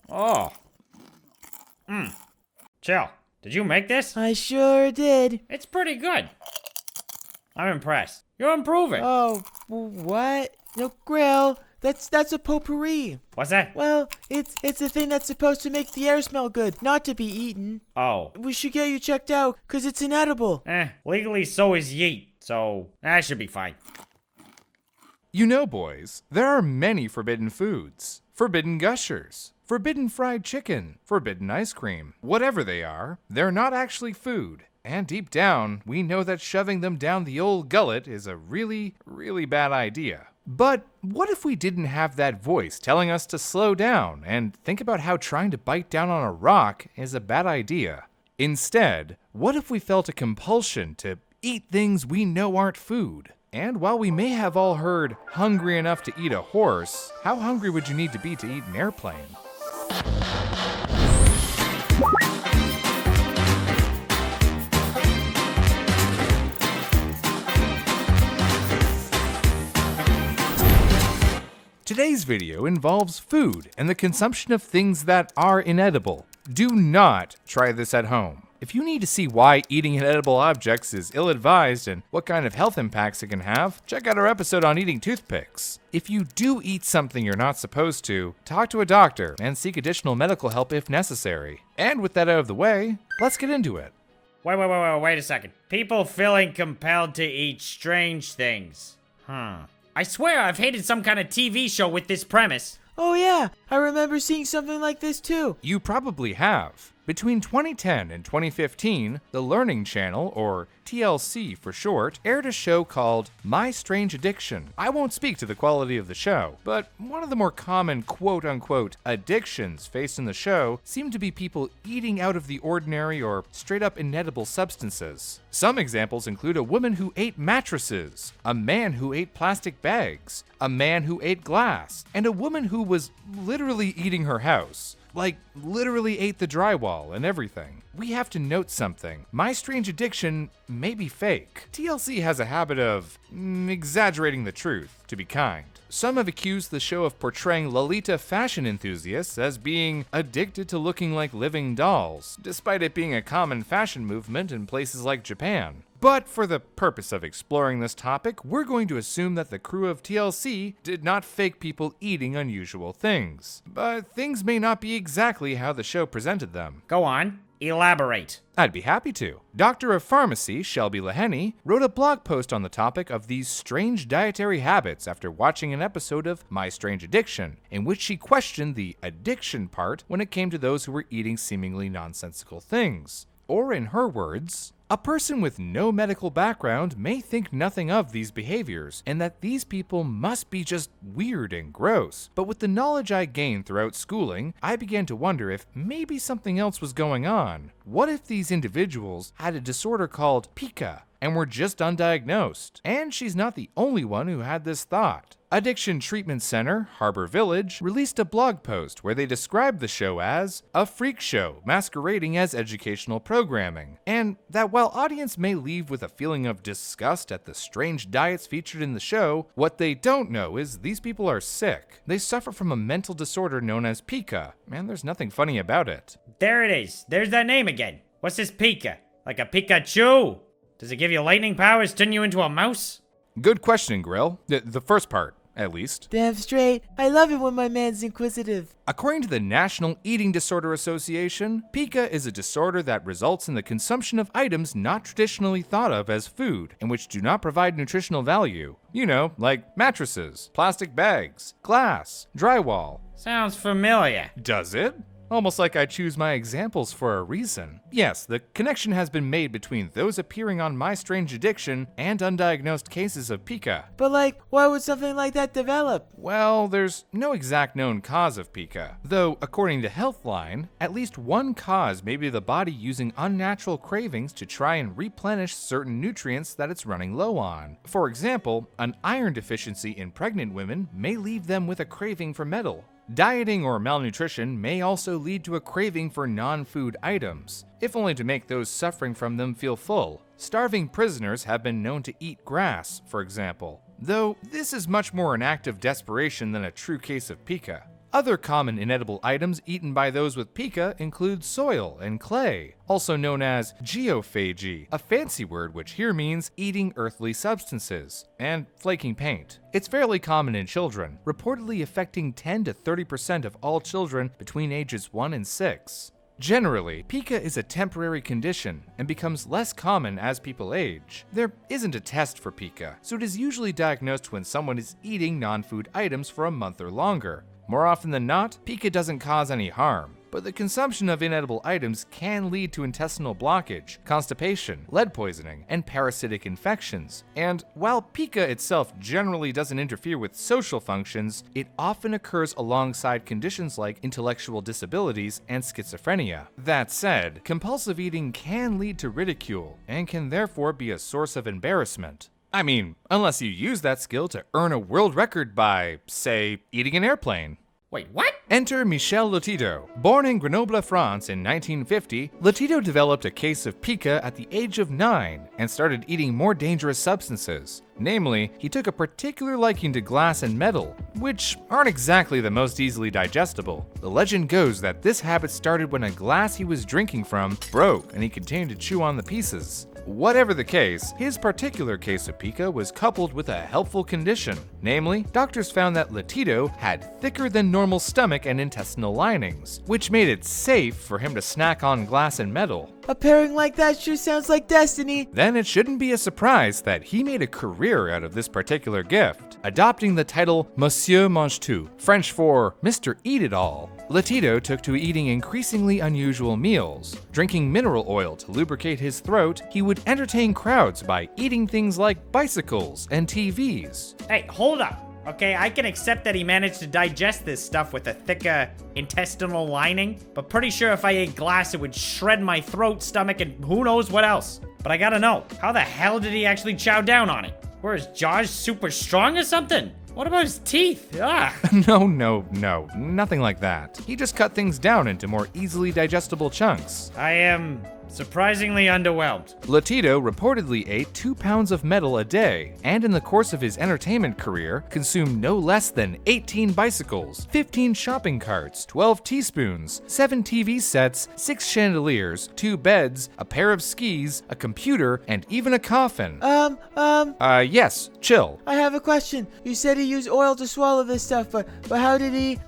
Oh. Chill. Did you make this? I sure did. It's pretty good. I'm impressed. You're improving. Oh, what? No, Grill. That's a potpourri. What's that? Well, it's a thing that's supposed to make the air smell good, not to be eaten. Oh. We should get you checked out, 'cause it's inedible. Legally so is yeet. So, that should be fine. You know, boys, there are many forbidden foods. Forbidden gushers, forbidden fried chicken, forbidden ice cream. Whatever they are, they're not actually food. And deep down, we know that shoving them down the old gullet is a really, really bad idea. But what if we didn't have that voice telling us to slow down and think about how trying to bite down on a rock is a bad idea? Instead, what if we felt a compulsion to eat things we know aren't food? And while we may have all heard hungry enough to eat a horse, how hungry would you need to be to eat an airplane? Today's video involves food and the consumption of things that are inedible. Do not try this at home. If you need to see why eating inedible objects is ill-advised and what kind of health impacts it can have, check out our episode on eating toothpicks. If you do eat something you're not supposed to, talk to a doctor and seek additional medical help if necessary. And with that out of the way, let's get into it. Wait a second. People feeling compelled to eat strange things. I swear I've hated some kind of TV show with this premise. Oh yeah, I remember seeing something like this too. You probably have. Between 2010 and 2015, the Learning Channel, or TLC for short, aired a show called My Strange Addiction. I won't speak to the quality of the show, but one of the more common quote-unquote addictions faced in the show seemed to be people eating out of the ordinary or straight-up inedible substances. Some examples include a woman who ate mattresses, a man who ate plastic bags, a man who ate glass, and a woman who was literally eating her house. Like, literally ate the drywall and everything. We have to note something. My Strange Addiction may be fake. TLC has a habit of exaggerating the truth, to be kind. Some have accused the show of portraying Lolita fashion enthusiasts as being addicted to looking like living dolls, despite it being a common fashion movement in places like Japan. But for the purpose of exploring this topic, we're going to assume that the crew of TLC did not fake people eating unusual things. But things may not be exactly how the show presented them. Go on. Elaborate. I'd be happy to. Doctor of Pharmacy, Shelby Laheny, wrote a blog post on the topic of these strange dietary habits after watching an episode of My Strange Addiction, in which she questioned the addiction part when it came to those who were eating seemingly nonsensical things. Or in her words, a person with no medical background may think nothing of these behaviors, and that these people must be just weird and gross. But with the knowledge I gained throughout schooling, I began to wonder if maybe something else was going on. What if these individuals had a disorder called pica and were just undiagnosed? And she's not the only one who had this thought. Addiction Treatment Center, Harbor Village, released a blog post where they described the show as a freak show masquerading as educational programming, and that while audience may leave with a feeling of disgust at the strange diets featured in the show, what they don't know is these people are sick. They suffer from a mental disorder known as pica, and there's nothing funny about it. There it is. There's that name again. What's this Pika? Like a Pikachu? Does it give you lightning powers, turn you into a mouse? Good question, Grill. The first part, at least. Damn straight. I love it when my man's inquisitive. According to the National Eating Disorder Association, pica is a disorder that results in the consumption of items not traditionally thought of as food and which do not provide nutritional value. You know, like mattresses, plastic bags, glass, drywall. Sounds familiar. Does it? Almost like I choose my examples for a reason. Yes, the connection has been made between those appearing on My Strange Addiction and undiagnosed cases of pica. But why would something like that develop? Well, there's no exact known cause of pica, though according to Healthline, at least one cause may be the body using unnatural cravings to try and replenish certain nutrients that it's running low on. For example, an iron deficiency in pregnant women may leave them with a craving for metal. Dieting or malnutrition may also lead to a craving for non-food items, if only to make those suffering from them feel full. Starving prisoners have been known to eat grass, for example, though this is much more an act of desperation than a true case of pica. Other common inedible items eaten by those with pica include soil and clay, also known as geophagy, a fancy word which here means eating earthly substances, and flaking paint. It's fairly common in children, reportedly affecting 10 to 30% of all children between ages 1 and 6. Generally, pica is a temporary condition and becomes less common as people age. There isn't a test for pica, so it is usually diagnosed when someone is eating non-food items for a month or longer. More often than not, pica doesn't cause any harm, but the consumption of inedible items can lead to intestinal blockage, constipation, lead poisoning, and parasitic infections. And while pica itself generally doesn't interfere with social functions, it often occurs alongside conditions like intellectual disabilities and schizophrenia. That said, compulsive eating can lead to ridicule and can therefore be a source of embarrassment. I mean, unless you use that skill to earn a world record by, say, eating an airplane. Wait, what? Enter Michel Lotito. Born in Grenoble, France in 1950, Lotito developed a case of pica at the age of 9 and started eating more dangerous substances. Namely, he took a particular liking to glass and metal, which aren't exactly the most easily digestible. The legend goes that this habit started when a glass he was drinking from broke and he continued to chew on the pieces. Whatever the case, his particular case of pica was coupled with a helpful condition. Namely, doctors found that Lotito had thicker than normal stomach and intestinal linings, which made it safe for him to snack on glass and metal. A pairing like that sure sounds like destiny. Then it shouldn't be a surprise that he made a career out of this particular gift, adopting the title Monsieur Mange-Tout, French for Mr. Eat-It-All. Lotito took to eating increasingly unusual meals. Drinking mineral oil to lubricate his throat, he would entertain crowds by eating things like bicycles and TVs. Hey, hold up. Okay, I can accept that he managed to digest this stuff with a thicker intestinal lining, but pretty sure if I ate glass, it would shred my throat, stomach, and who knows what else. But I gotta know, how the hell did he actually chow down on it? Were his jaws super strong or something? What about his teeth? Ah. No, nothing like that. He just cut things down into more easily digestible chunks. I am surprisingly underwhelmed. Lotito reportedly ate 2 pounds of metal a day, and in the course of his entertainment career, consumed no less than 18 bicycles, 15 shopping carts, 12 teaspoons, 7 TV sets, 6 chandeliers, 2 beds, a pair of skis, a computer, and even a coffin. Yes, chill. I have a question. You said he used oil to swallow this stuff, but how did he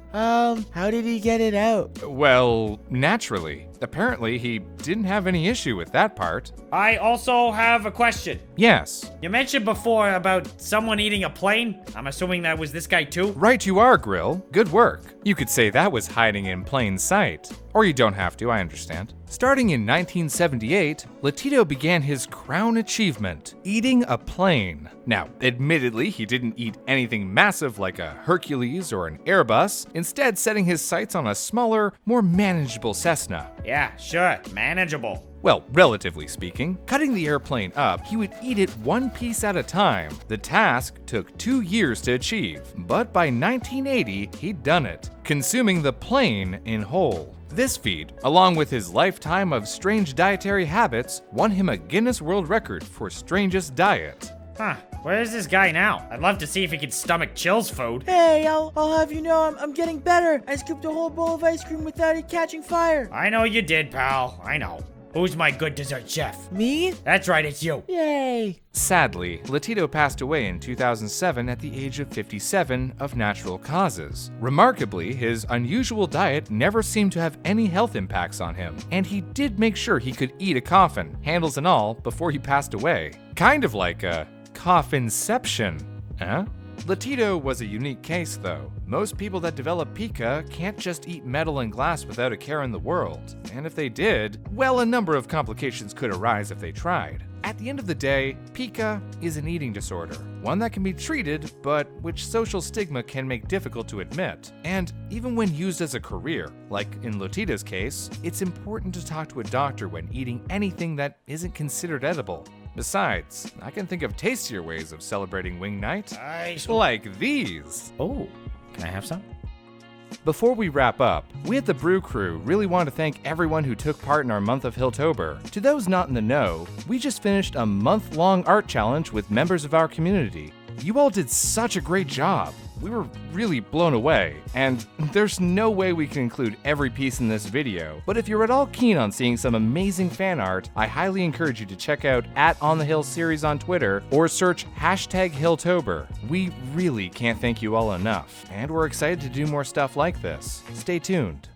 get it out? Well, naturally. Apparently, he didn't have any issue with that part. I also have a question. Yes. You mentioned before about someone eating a plane. I'm assuming that was this guy too? Right you are, Grill. Good work. You could say that was hiding in plain sight. Or you don't have to, I understand. Starting in 1978, Lotito began his crown achievement, eating a plane. Now, admittedly, he didn't eat anything massive like a Hercules or an Airbus, instead setting his sights on a smaller, more manageable Cessna. Yeah, sure. Manageable. Well, relatively speaking. Cutting the airplane up, he would eat it one piece at a time. The task took 2 years to achieve, but by 1980, he'd done it, consuming the plane in whole. This feat, along with his lifetime of strange dietary habits, won him a Guinness World Record for strangest diet. Huh. Where is this guy now? I'd love to see if he could stomach Chill's food. Hey, I'll have you know I'm getting better. I scooped a whole bowl of ice cream without it catching fire. I know you did, pal. I know. Who's my good dessert chef? Me? That's right, it's you. Yay. Sadly, Lotito passed away in 2007 at the age of 57 of natural causes. Remarkably, his unusual diet never seemed to have any health impacts on him, and he did make sure he could eat a coffin, handles and all, before he passed away. Kind of like a coffinception, huh? Lotito was a unique case, though. Most people that develop pica can't just eat metal and glass without a care in the world. And if they did, well, a number of complications could arise if they tried. At the end of the day, pica is an eating disorder, one that can be treated, but which social stigma can make difficult to admit. And even when used as a career, like in Lotito's case, it's important to talk to a doctor when eating anything that isn't considered edible. Besides, I can think of tastier ways of celebrating wing night. Like these. Oh, can I have some? Before we wrap up, we at the Brew Crew really want to thank everyone who took part in our month of Hilltober. To those not in the know, we just finished a month-long art challenge with members of our community. You all did such a great job. We were really blown away, and there's no way we can include every piece in this video, but if you're at all keen on seeing some amazing fan art, I highly encourage you to check out @OnTheHill series on Twitter or search #Hilltober. We really can't thank you all enough, and we're excited to do more stuff like this. Stay tuned.